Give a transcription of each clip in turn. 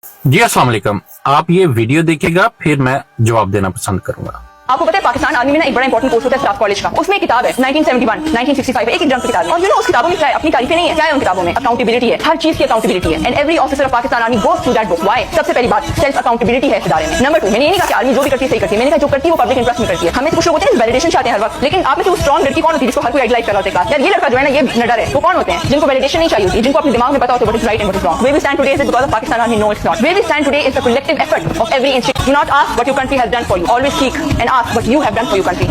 जी अस्सलाम वालेकुम। आप ये वीडियो देखिएगा फिर मैं जवाब देना पसंद करूंगा। आपको पता है पाकिस्तान आर्मी में ना एक बड़ा इंपॉर्टेंट कोर्स होता है स्टाफ कॉलेज का। उसमें एक किताब है 1971, 1965 एक जंग की किताब है। और उस किताबों में क्या है, अपनी तारीफें नहीं है, क्या है उन किताबों में अकाउंटेबिलिटी है, हर चीज की अकाउंटेबिलिटी है। And every officer of Pakistan army goes through that book. Why? सबसे पहली बात सेल्फ अकाउंटेबिलिटी है इस इदारे में। नंबर 2, मैंने ये नहीं कहा कि आर्मी जो भी करती है सही करती है, मैंने कहा जो करती है वो पब्लिक इंटरेस्ट में करती है। हमें कुछ लोग होते हैं वैलिडेशन चाहते हैं हर वक्त, लेकिन आप में से वो स्ट्रॉन्ग लड़की कौन होती है जिसको हर कोई आइडलाइज कर रहा होता है यार ये लड़का जो है ना ये नडर है। वो कौन होते हैं? जिनको वैलिडेशन नहीं चाहिए होती, जिनको अपने दिमाग में पता होता है what is right and what is wrong. Where we stand today is because of Pakistan Army? No, it's not. Where we stand today is the collective effort of every institution. Do not ask what your country has done for you. Always seek and ask what you have dन for your country.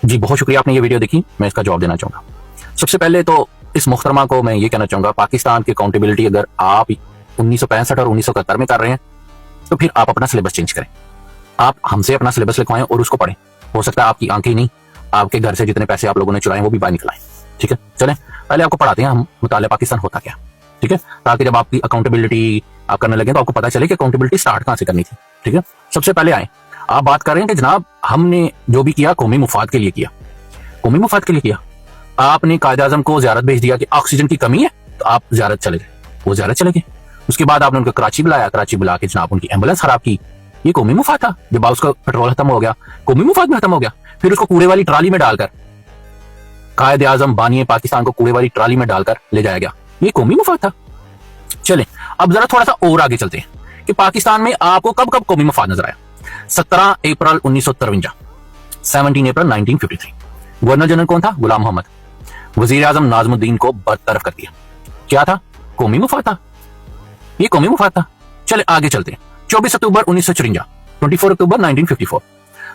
जी बहुत शुक्रिया, आपने ये video देखी, मैं इसका जवाब देना चाहूंगा। सबसे पहले तो इस मुख्तरमा को मैं ये कहना चाहूंगा, पाकिस्तान की अकाउंटेबिलिटी अगर आप 1965 और 1971 में कर रहे हैं तो फिर आप अपना सिलेबस चेंज करें। आप हमसे अपना सिलेबस लिखवाएं और उसको पढ़ें। हो सकता है आपकी आंखें नहीं, आपके घर से जितने पैसे आप लोगों ने चुराए वो भी बाहर निकलाएं। ठीक है, चलें पहले आपको पढ़ाते हैं हम मुताले पाकिस्तान होता क्या। ठीक है, ताकि जब आपकी अकाउंटेबिलिटी आप करने लगे तो आपको पता चले कि अकाउंटेबिलिटी स्टार्ट कहां से करनी थी। ठीक है, सबसे पहले आए आप बात कर रहे हैं कि जनाब हमने जो भी किया कौमी मुफाद के लिए किया, कौमी मुफाद के लिए किया। आपने कायद आजम को ज़ियारत भेज दिया कि ऑक्सीजन की कमी है तो आप ज़ियारत चले गए, वो ज़ियारत चले गए। उसके बाद आपने उनको कराची बुलाया, कराची बुला के जनाब उनकी एम्बुलेंस खराब की, ये कौमी मुफाद था। जब उसका पेट्रोल खत्म हो गया कौमी मुफाद में खत्म हो गया। फिर उसको कूड़े वाली ट्राली में डालकर कायद आजम बानिए पाकिस्तान को कूड़े वाली ट्राली में डालकर ले जाया गया, ये कौमी मुफाद था। चले अब जरा थोड़ा सा और आगे चलते हैं कि पाकिस्तान में आपको कब कब कौमी मुफाद नजर आया। 17 अप्रैल 1953, 17 अप्रैल 1953। गवर्नर जनरल कौन था? गुलाम मोहम्मद। वजीर आजम नाजमुद्दीन को बरतरफ कर दिया। क्या था? कौमी मुफाद था, ये कौमी मुफाद था। चले आगे चलते हैं। 24 अक्टूबर 1954, 24 अक्टूबर 1954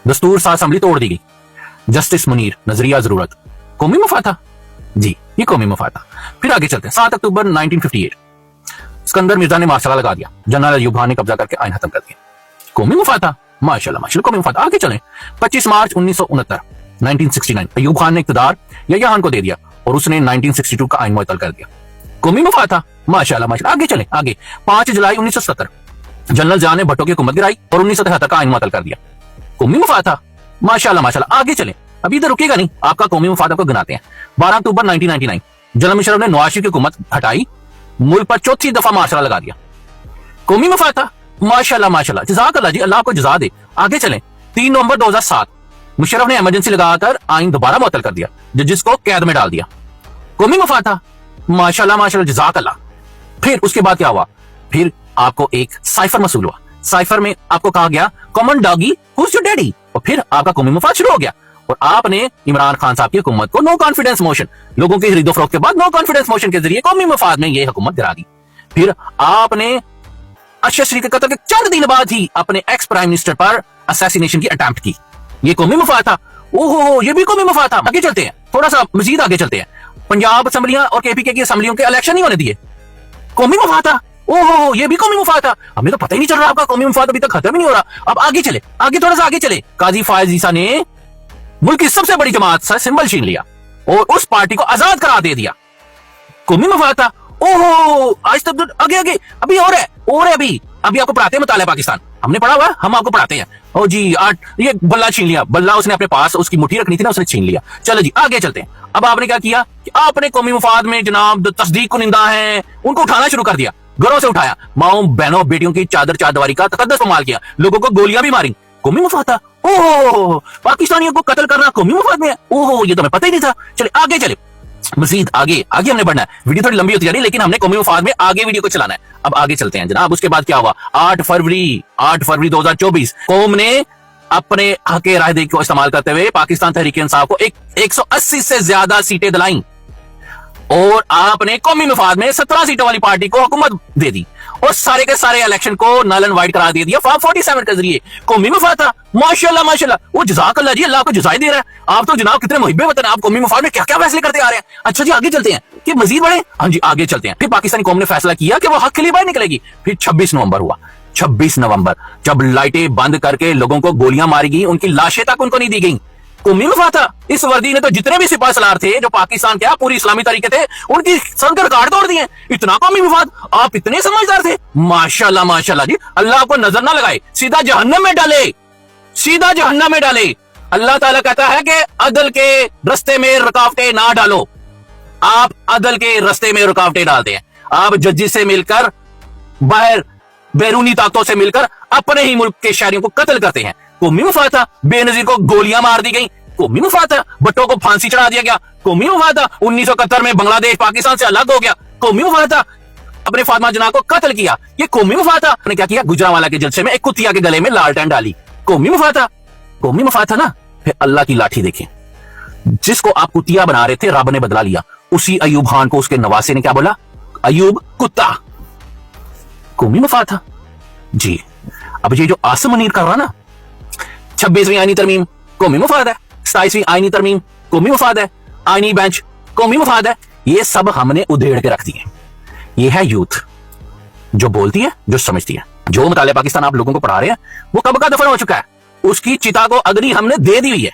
दस्तूर सा असेंबली तोड़ दी गई। जस्टिस मुनीर, नजरिया जरूरत, कौमी मुफाद था जी, ये कौमी मुफाद था। फिर आगे चलते हैं। 7 अक्टूबर 1958 सिकंदर मिर्जा ने मार्शल लगा दिया, जनरल अयूब खान ने कब्जा करके आइन खत्म कर दिया, कौमी मुफाद था। माशाल्लाह माशाल्लाह कौमी मुफाद। आगे चलें। 25 मार्च 1969 1969 अयूब खान ने इख्तियार यह्या खान को दे दिया और उसने 1962 का आइन मुअत्तल कर दिया, कौमी मुफाद था। माशाल्लाह माशाल्लाह। आगे चलें आगे। 5 जुलाई 1970 जनरल जान ने भट्टो की हुकूमत गिराई और 1973 का आइन मुअत्तल कर दिया, कौमी मुफाद था। माशाल्लाह माशाल्लाह। आगे चलें, अभी इधर रुकेगा नहीं, आपका कौमी मुफाद आपको गिनाते हैं। 12 अक्टूबर 1999 जनरल मुशर्रफ ने नवाज शरीफ की हुकूमत हटाई, मुल्क पर चौथी दफा मार्शल लगा दिया, कौमी मुफाद था। माशाल्लाह माशाल्लाह, जज़ाकल्लाह जी, अल्लाह आपको जज़ा दे। आगे चलें। 3 नवंबर 2007 मुशर्रफ ने इमरजेंसी लगाकर आइन दोबारा मुअत्तल कर दिया, जजिस को कैद में डाल दिया, कौमी मुफाद था। माशाल्लाह माशाल्लाह, जज़ाकल्लाह। फिर उसके बाद क्या हुआ? फिर आपको एक साइफर मसूल हुआ। साइफर में आपको कहा गया common doggy whose your daddy, और फिर आपका कौमी मुफाद शुरू हो गया और आपने इमरान खान साहब की हुकूमत को नो कॉन्फिडेंस मोशन, लोगों की खरीदो फरोख्त के बाद नो कॉन्फिडेंस मोशन के जरिए कौमी मुफाद में यह हुकूमत गिरा दी। फिर आपने अरशद शरीफ के कत्ल के चंद दिन बाद ही अपने एक्स प्राइम मिनिस्टर पर असैसिनेशन की अटेम्प्ट की, ये कौमी मुफाद था। ओहो, ये भी कौमी मुफाद था। आगे चलते हैं, थोड़ा सा मजीद आगे चलते हैं। पंजाब असेंबलियां और केपीके की असेंबलियों के इलेक्शन नहीं होने दिए, कौमी मुफाद था। ओहो, ये भी कौमी मुफाद था। हमें तो पता ही नहीं चल रहा, आपका कौमी मुफाद अभी तक खत्म ही नहीं हो रहा। अब आगे चले, आगे थोड़ा सा आगे चले। काजी फायज ईसा ने मुल्क की सबसे बड़ी जमात से सिंबल छीन लिया और उस पार्टी को आजाद करार दे दिया, कौमी मुफाद था। ओहो, आज तक आगे आगे अभी और है अभी आपको पढ़ाते हैं मुताला पाकिस्तान, हमने पढ़ा हुआ, हम आपको पढ़ाते हैं। ओ जी, ये बल्ला छीन लिया, बल्ला उसने अपने पास उसकी मुट्ठी रखनी थी ना, उसने छीन लिया। चलो जी आगे चलते हैं। अब आपने क्या किया कि आपने कौमी मुफाद में जनाब तस्दीक कुनिंदा है उनको उठाना शुरू कर दिया, घरों से उठाया, माओ बहनों बेटियों की चादर चादवारी का तकद्दस इस्तेमाल किया, लोगों को गोलियां भी मारी, कौमी मुफाद था। ओहो, पाकिस्तानियों को कत्ल करना कौमी मुफाद में है। ओहो, ये तो मैं पता ही नहीं था। चले आगे चले, मजीद आगे आगे हमने बढ़ना है। वीडियो थोड़ी लंबी होती जा रही है लेकिन हमने कौमी मुफाद में आगे वीडियो को चलाना है। अब आगे चलते हैं जनाब। उसके बाद क्या हुआ? 8 फरवरी 2024 कौम ने अपने हक रायदही को इस्तेमाल करते हुए पाकिस्तान तहरीक इंसाफ को 180 से ज्यादा सीटें दिलाई और आपने कौमी मुफाद में 17 सीटों वाली पार्टी को हुकूमत दे दी और सारे के सारे इलेक्शन को नल एंड वाइट करा दिया फॉर्म 47 के जरिए, कौमी मुफाद था। माशाल्लाह माशाल्लाह, वो जज़ाकल्लाह जी, अल्लाह को जज़ाई दे रहा है। आप तो जनाब कितने मुहिब्बे वतन, आप कौमी मुफाद में क्या क्या फैसले करते आ रहे हैं। अच्छा जी आगे चलते हैं कि मजीद बढ़े। हाँ जी आगे चलते हैं। फिर पाकिस्तानी कौम ने फैसला किया कि वो हक के लिए बाहर निकलेगी। फिर 26 नवंबर हुआ। 26 नवंबर जब लाइटें बंद करके लोगों को गोलियां मारी गई, उनकी लाशें तक उनको नहीं दी गई, कौमी मुफाद था। इस वर्दी ने तो जितने भी सिपाही सलार थे जो पाकिस्तान के पूरी इस्लामी तरीके थे उनकी संकर रिकॉर्ड तोड़ दिए। इतना कौमी मुफाद, आप इतने समझदार थे। माशाल्लाह माशाल्लाह जी, अल्लाह आपको नजर ना लगाए, सीधा जहन्नम में डाले, सीधा जहन्नम में डाले। अल्लाह ताला कहता है कि अदल के रास्ते में रुकावटें ना डालो। आप अदल के रास्ते में रुकावटें डालते हैं। आप जजिस से मिलकर बाहर बैरूनी ताकतों से मिलकर अपने ही मुल्क के शहरियों को कत्ल करते हैं। कौमी मफाद था, बेनजीर को गोलियां मार दी गई, कौमी मफाद था, भट्टो को फांसी चढ़ा दिया गया, कौमी मफाद था, 1971 में बांग्लादेश पाकिस्तान से अलग हो गया, कौमी मफाद था, अपने फातिमा जना को कत्ल किया, ये कौमी मफाद था। ने क्या किया, गुजरांवाला के जलसे में एक कुतिया के गले में लालटेन डाली, कौमी मफाद था, कौमी मफाद था ना। फिर अल्लाह की लाठी देखें, जिसको आप कुतिया बना रहे थे रब ने बदला लिया। उसी अयूब खान को उसके नवासे ने क्या बोला, अयूब कुत्ता, कौमी मफाद था जी। अब ये जो आसिम मुनीर कर रहा ना, 26वीं आईनी तरमीम कौमी मफाद है, 27वीं आईनी तरमीम कौमी मफाद है, आईनी बेंच कौमी मफाद है, ये सब हमने उधेड़ के रख दिए। ये है यूथ जो बोलती है, जो समझती है। जो मुताले पाकिस्तान आप लोगों को पढ़ा रहे हैं वो कब का दफन हो चुका है, उसकी चिता को अग्नि हमने दे दी हुई है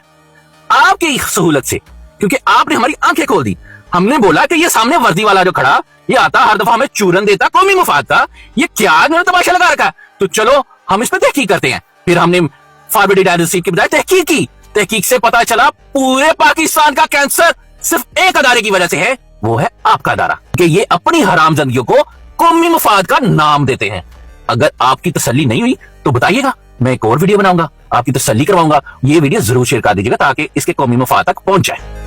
आपकी सहूलत से, क्योंकि आपने हमारी आंखें खोल दी। हमने बोला कि ये सामने वर्दी वाला जो खड़ा ये आता हर दफा हमें चूरन देता, कौमी मफाद था, ये क्या इन्होंने तमाशा लगा रखा है, तो चलो हम इस पर तहकीक करते हैं। फिर हमने फारवर्ड एडिटोरियल की बजाय तहकीक की, तहकीक से पता चला पूरे पाकिस्तान का कैंसर सिर्फ एक अदारे की वजह से है, वो है आपका अदारा, कि ये अपनी हराम जिंदगियों को कौमी मफाद का नाम देते हैं। अगर आपकी तसल्ली नहीं हुई तो बताइएगा, मैं एक और वीडियो बनाऊंगा, आपकी तसल्ली करवाऊंगा। ये वीडियो जरूर शेयर कर दीजिएगा ताकि इसके कौमी मफाद तक पहुंच जाए।